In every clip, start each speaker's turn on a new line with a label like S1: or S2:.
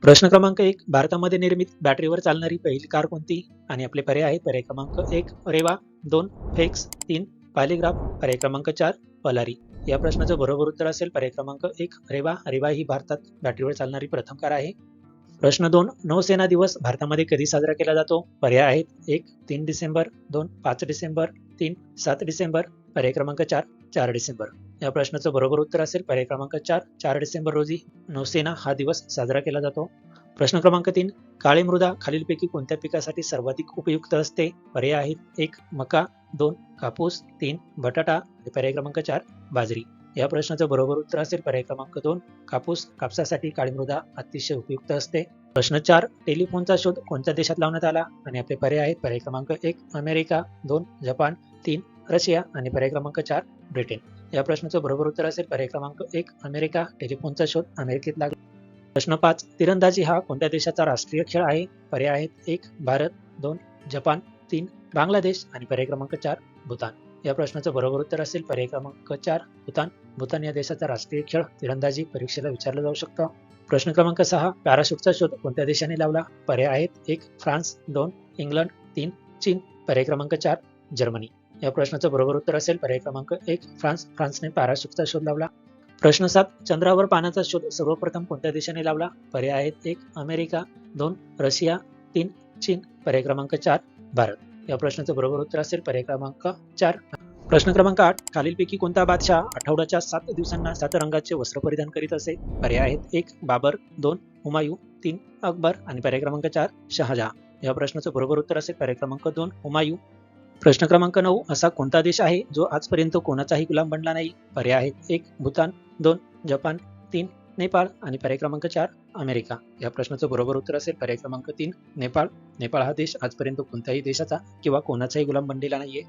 S1: प्रश्न क्रमांक 1. भारतामध्ये निर्मित बॅटरीवर चालणारी पहिली कार कोणती? आणि आपले पर्याय आहेत. पर्याय क्रमांक 1 रेवा, 2 फेक्स, 3 पॉलीग्राफ, पर्याय क्रमांक 4 पलारी. या प्रश्नाचं बरोबर उत्तर असेल पर्याय क्रमांक 1 रेवा. रेवा ही भारतात बॅटरीवर चालणारी प्रथम कार आहे. प्रश्न 2. नौसेना दिवस भारतामध्ये कधी साजरा केला जातो? पर्याय आहेत. 1 3 डिसेंबर, 2 5 डिसेंबर, 3 7 डिसेंबर, पर्याय क्रमांक 4 4 डिसेंबर. या प्रश्नाचं बरोबर उत्तर असेल पर्याय क्रमांक 4 4 डिसेंबर रोजी नौसेना हा दिवस साजरा केला जातो. प्रश्न क्रमांक 3. काळी मृदा खालीलपैकी कोणत्या पिकासाठी सर्वाधिक उपयुक्त असते? पर्याय आहेत. 1 मका, 2 कापूस, 3 बटाटा आणि पर्याय क्रमांक 4 बाजरी. या प्रश्नाचं बरोबर उत्तर असेल पर्याय क्रमांक 2 कापूस. कापसासाठी काळी मृदा अतिशय उपयुक्त असते. प्रश्न 4. टेलिफोनचा शोध कोणत्या देशात लावण्यात आला? आणि आपले पर्याय आहेत. पर्याय क्रमांक 1 अमेरिका, 2 जपान, 3 रशिया आणि पर्याय क्रमांक 4 ब्रिटन. या प्रश्नाचं बरोबर उत्तर असेल पर्याय क्रमांक 1 अमेरिका. टेलिफोनचा शोध अमेरिकेत लागला. प्रश्न 5. तिरंदाजी हा कोणत्या देशाचा राष्ट्रीय खेळ आहे? पर्याय आहेत. 1 भारत, 2 जपान, 3 बांगलादेश आणि पर्याय क्रमांक 4 भूतान. या प्रश्नाचं बरोबर उत्तर असेल पर्याय क्रमांक 4 भूतान. भूतान या देशाचा राष्ट्रीय खेळ तिरंदाजी परीक्षेला विचारलं जाऊ शकतं. प्रश्न क्रमांक 6. पॅराशूटचा शोध कोणत्या देशाने लावला? पर्याय आहेत. 1 फ्रान्स, 2 इंग्लंड, 3 चीन, पर्याय क्रमांक 4 जर्मनी. या प्रश्नाचं बरोबर उत्तर असेल पर्याय क्रमांक 1 फ्रान्स. फ्रान्सने पॅराशूटचा शोध लावला. प्रश्न 7. चंद्रावर पाण्याचा शोध सर्वप्रथम कोणत्या देशाने लावला? पर्याय आहेत. 1 अमेरिका, 2 रशिया, 3 चीन, पर्याय क्रमांक 4 भारत. या प्रश्नाचं बरोबर उत्तर असेल पर्याय क्रमांक 4. प्रश्न क्रमांक 8. खालीलपैकी कोणता बादशाह आठवड्याच्या 7 दिवसांना 7 रंगाचे वस्त्र परिधान करीत असे? पर्याय आहेत. 1 बाबर, 2 हुमायूं, 3 अकबर आणि पर्याय क्रमांक 4 शहाजहा. या प्रश्नाचं बरोबर उत्तर असेल पर्याय क्रमांक 2 हुमायूं. प्रश्न क्रमांक 9. असा कोणता देश आहे जो आजपर्यंत कोणाचाही गुलाम बनला नाही? पर्याय आहेत. 1 भूतान, 2 जपान, 3 नेपाळ आणि पर्याय क्रमांक 4 अमेरिका. या प्रश्नाचं बरोबर उत्तर असेल पर्याय क्रमांक 3 नेपाळ. नेपाळ हा देश आजपर्यंत कोणत्याही देशाचा किंवा कोणाचाही गुलाम बनलेला नाहीये.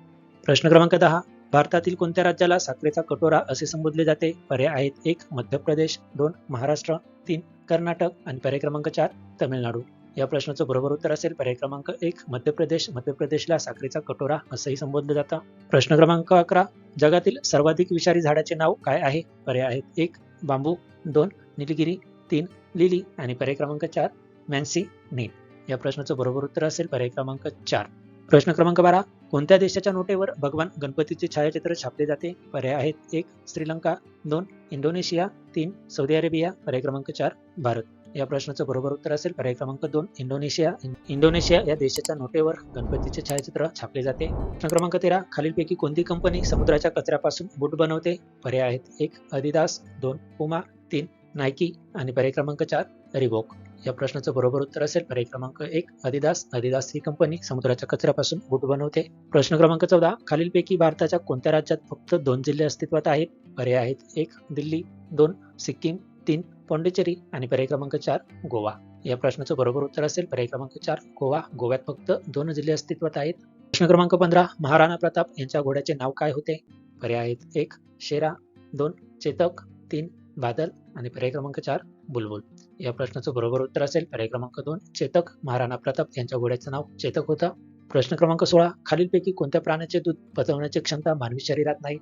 S1: प्रश्न क्रमांक 10. भारतातील कोणत्या राज्याला साखरेचा कटोरा असे संबोधले जाते? पर्याय आहेत. 1 मध्य प्रदेश, 2 महाराष्ट्र, 3 कर्नाटक आणि पर्याय क्रमांक 4 तामिळनाडू. या प्रश्नाचं बरोबर उत्तर असेल पर्याय क्रमांक 1 मध्य प्रदेश. मध्य प्रदेशला साखरेचा कटोरा असंही संबोधलं जातं. प्रश्न क्रमांक 11. जगातील सर्वाधिक विषारी झाडाचे नाव काय आहे? पर्याय आहेत. 1 बांबू, 2 निलगिरी, 3 लिली आणि पर्याय क्रमांक 4 मॅन्सी नीम. या प्रश्नाचं बरोबर उत्तर असेल पर्याय क्रमांक 4. प्रश्न क्रमांक 12. कोणत्या देशाच्या नोटेवर भगवान गणपतीचे छायाचित्र छापले जाते? पर्याय आहेत. 1 श्रीलंका, 2 इंडोनेशिया, 3 सौदी अरेबिया, पर्याय क्रमांक 4 भारत. या प्रश्नाचं बरोबर उत्तर असेल पर्याय क्रमांक 2 इंडोनेशिया. इंडोनेशिया या देशाच्या नोटेवर गणपतीचे छायाचित्र छापले जाते. प्रश्न क्रमांक 13. खालीलपैकी कोणती कंपनी समुद्राच्या कचऱ्यापासून बूट बनवते? पर्याय आहेत. 1 अदिदास, 2 पुमा, 3 नायकी आणि पर्याय क्रमांक 4 रिबॉक. या प्रश्नाचं बरोबर उत्तर असेल पर्याय क्रमांक 1 अदिदास. अदिदास ही कंपनी समुद्राच्या कचऱ्यापासून बूट बनवते. प्रश्न क्रमांक 14. खालीलपैकी भारताच्या कोणत्या राज्यात फक्त 2 जिल्हे अस्तित्वात आहेत? पर्याय आहेत. 1 दिल्ली, 2 सिक्कीम, 3 पॉंडिचेरी आणि पर्याय क्रमांक 4 गोवा. या प्रश्नाचं बरोबर उत्तर असेल पर्याय क्रमांक 4 गोवा. गोव्यात फक्त 2 जिल्हे अस्तित्वात आहेत. प्रश्न क्रमांक 15. महाराणा प्रताप यांच्या घोड्याचे नाव काय होते? पर्याय आहेत. 1 शेरा, 2 चेतक, 3 बादल आणि पर्याय क्रमांक 4 बुलबुल. या प्रश्नाचं बरोबर उत्तर असेल पर्याय क्रमांक 2 चेतक. महाराणा प्रताप यांच्या घोड्याचं नाव चेतक होतं. प्रश्न क्रमांक 16. खालीलपैकी कोणत्या प्राण्याचे दूध पचवण्याची क्षमता मानवी शरीरात नाही?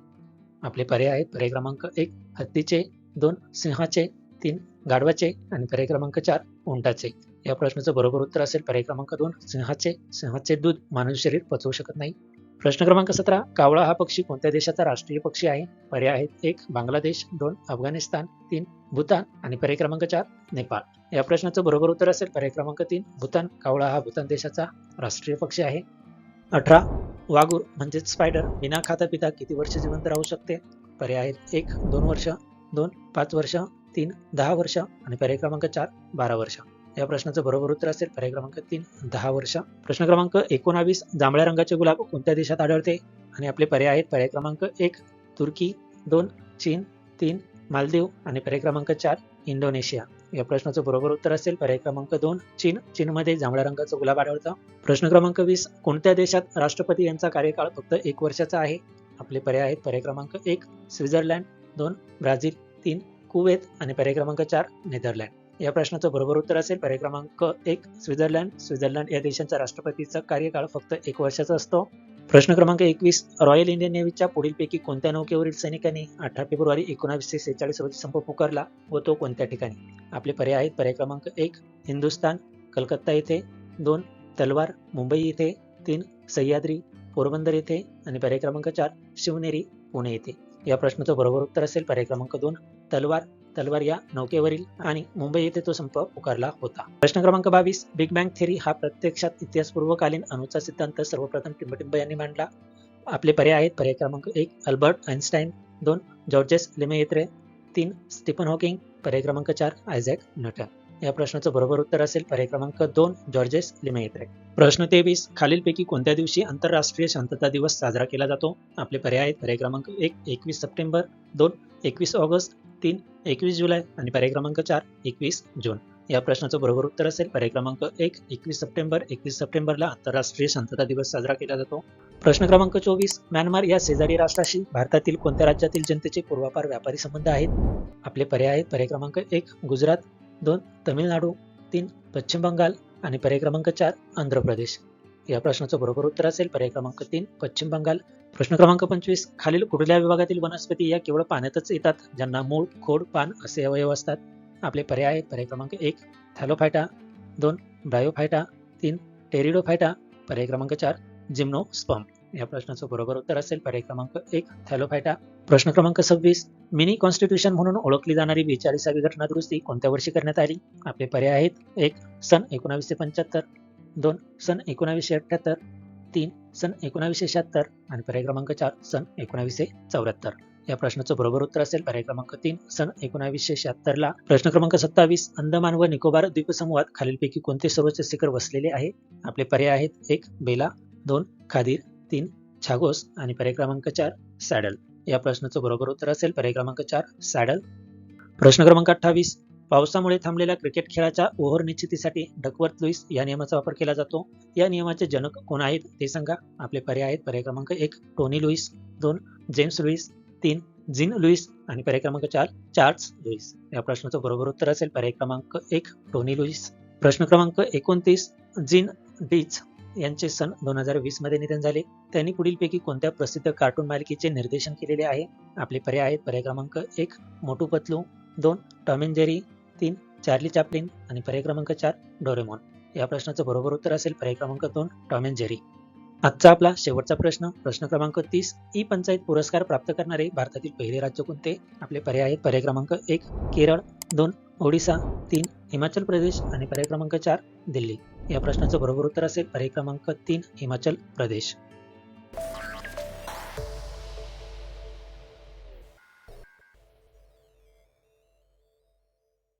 S1: आपले पर्याय आहेत. पर्याय क्रमांक 1 हत्तीचे, 2 सिंहाचे, 3 गाढवाचे आणि पर्याय क्रमांक 4 उंटाचे. या प्रश्नाचं बरोबर उत्तर असेल पर्याय क्रमांक 2 सिंहाचे. सिंहाचे दूध मानवी शरीर पचवू शकत नाही. प्रश्न क्रमांक 17. कावळा हा पक्षी कोणत्या देशाचा राष्ट्रीय पक्षी आहे? पर्याय आहेत. 1 बांगलादेश, 2 अफगाणिस्तान, 3 भूतान आणि पर्याय क्रमांक 4 नेपाळ. या प्रश्नाचं बरोबर उत्तर असेल पर्याय क्रमांक 3 भूतान. कावळा हा भूतान देशाचा राष्ट्रीय पक्षी आहे. 18. वाघूर म्हणजेच स्पायडर बिना खाता पिता किती वर्ष जिवंत राहू शकते? पर्याय आहेत. 1 2 वर्ष, 2 5 वर्ष, 3 10 वर्ष आणि पर्याय क्रमांक 4 12 वर्ष. या प्रश्नाचं बरोबर उत्तर असेल पर्याय क्रमांक 3 10 वर्ष. प्रश्न क्रमांक 19. जांभळ्या रंगाचे गुलाब कोणत्या देशात आढळते? आणि आपले पर्याय आहेत. पर्याय क्रमांक 1 तुर्की, 2 चीन, 3 मालदीव आणि पर्याय क्रमांक 4 इंडोनेशिया. या प्रश्नाचं बरोबर उत्तर असेल पर्याय क्रमांक 2 चीन. चीनमध्ये जांभळ्या रंगाचं गुलाब आढळतं. प्रश्न क्रमांक 20. कोणत्या देशात राष्ट्रपती यांचा कार्यकाळ फक्त 1 वर्षाचा आहे? आपले पर्याय आहेत. पर्याय क्रमांक 1 स्वित्झर्लंड, 2 ब्राझील, 3 कुवेत आणि पर्याय क्रमांक 4 नेदरलँड. या प्रश्नाचं बरोबर उत्तर असेल पर्याय क्रमांक 1 स्वित्झर्लंड. स्वित्झर्लंड या देशाच्या राष्ट्रपतीचा कार्यकाळ फक्त 1 वर्षाचा असतो. प्रश्न क्रमांक 21. रॉयल इंडियन नेव्हीच्या पुढीलपैकी कोणत्या नौकेवरील सैनिकांनी 18 फेब्रुवारी 1946 रोजी संप पुकारला व तो कोणत्या ठिकाणी? आपले पर्याय आहेत. पर्याय क्रमांक 1 हिंदुस्थान कलकत्ता येथे, 2 तलवार मुंबई येथे, 3 सह्याद्री पोरबंदर येथे आणि पर्याय क्रमांक 4 शिवनेरी पुणे येथे. या प्रश्नाचं बरोबर उत्तर असेल पर्याय क्रमांक 2 तलवार या नौकेवरील आणि मुंबई येथे तो संप पुकारला होता. प्रश्न क्रमांक 22. बिग बँग थेरी हा प्रत्यक्षात इतिहासपूर्वकालीन अणूचा सिद्धांत सर्वप्रथम टिंबटिंब यांनी मांडला. आपले पर्याय आहेत. पर्याय क्रमांक 1 Albert Einstein, 2 Georges Lemaitre, 3 Stephen Hawking, पर्याय क्रमांक 4 आयझॅक न्यूटन. या प्रश्नाचं बरोबर उत्तर असेल पर्याय क्रमांक 2 जॉर्जेस लेमेयत्रे. प्रश्न 23. खालीलपैकी कोणत्या दिवशी आंतरराष्ट्रीय शांतता दिवस साजरा केला जातो? आपले पर्याय आहेत. पर्याय क्रमांक 1 21 सप्टेंबर, 2 21 ऑगस्ट, 3 21 जुलै आणि पर्याय क्रमांक 4 21 जून. या प्रश्नाचं बरोबर उत्तर असेल पर्याय क्रमांक 1 21 सप्टेंबर. 21 सप्टेंबरला आंतरराष्ट्रीय शांतता दिवस साजरा केला जातो. प्रश्न क्रमांक 24. म्यानमार या शेजारी राष्ट्राशी भारतातील कोणत्या राज्यातील जनतेचे पूर्वापार व्यापारी संबंध आहेत? आपले पर्याय आहेत. पर्याय क्रमांक 1 गुजरात, 2 तमिळनाडू, 3 पश्चिम बंगाल आणि पर्याय क्रमांक 4 आंध्र प्रदेश. या प्रश्नाचं बरोबर उत्तर असेल पर्याय क्रमांक 3 पश्चिम बंगाल. प्रश्न क्रमांक 25. खालील कुठल्या विभागातील वनस्पती या केवळ पाण्यातच येतात ज्यांना मूळ, खोड, पान असे अवयव असतात? आपले पर्याय आहेत. पर्याय क्रमांक 1 थॅलोफायटा, 2 ब्रायोफायटा, 3 टेरिडोफायटा, पर्याय क्रमांक 4 जिम्नोस्पर्म. या प्रश्नाचं बरोबर उत्तर असेल पर्याय क्रमांक 1 थॅलोफायटा. प्रश्न क्रमांक 26. मिनी कॉन्स्टिट्यूशन म्हणून ओळखली जाणारी 42वी घटना दुरुस्ती कोणत्या वर्षी करण्यात आली? आपले पर्याय आहेत. 1 सन 1975, 2 सन 1978, 3 सन 1976 आणि पर्याय क्रमांक 4 सन 1974. या प्रश्नाचं बरोबर उत्तर असेल पर्याय क्रमांक 3 सन 1976ला. प्रश्न क्रमांक 27. अंदमान व निकोबार द्वीपसमूहात खालीलपैकी कोणते सर्वोच्च शिखर वसलेले आहे? आपले पर्याय आहेत. 1 बेला, 2 खादीर, 3 छागोस आणि पर्याय क्रमांक 4 सॅडल. या प्रश्नाचं बरोबर उत्तर असेल पर्याय क्रमांक 4 सॅडल. प्रश्न क्रमांक 28. पावसामुळे थांबलेल्या क्रिकेट खेळाच्या ओव्हर निश्चितीसाठी डकवर्थ लुईस या नियमाचा वापर केला जातो. या नियमाचे जनक कोण आहेत ते सांगा. आपले पर्याय आहेत. पर्याय क्रमांक 1 Tony Lewis, 2 James Lewis, 3 Jean Lewis आणि पर्याय क्रमांक 4 चार्ल्स लुईस. या प्रश्नाचं बरोबर उत्तर असेल पर्याय क्रमांक 1 टोनी लुईस. प्रश्न क्रमांक 29. जीन डीच यांचे सन 2020 मध्ये निधन झाले. त्यांनी पुढीलपैकी कोणत्या प्रसिद्ध कार्टून मालिकेचे निर्देशन केलेले आहे? आपले पर्याय आहेत. पर्याय क्रमांक 1 Motu Patlu, 2 Tom and Jerry, 3 Charlie Chaplin आणि पर्याय क्रमांक 4 डोरेमॉन. या प्रश्नाचं बरोबर उत्तर असेल पर्याय क्रमांक 2 टॉम अँड जेरी. आजचा आपला शेवटचा प्रश्न क्रमांक 30. ई पंचायत पुरस्कार प्राप्त करणारे भारतातील पहिले राज्य कोणते? आपले पर्याय आहेत. पर्याय क्रमांक 1 केरळ, 2 ओडिसा, 3 हिमाचल प्रदेश आणि पर्याय क्रमांक 4 दिल्ली. या प्रश्नाचं बरोबर उत्तर असेल पर्याय क्रमांक 3 हिमाचल प्रदेश.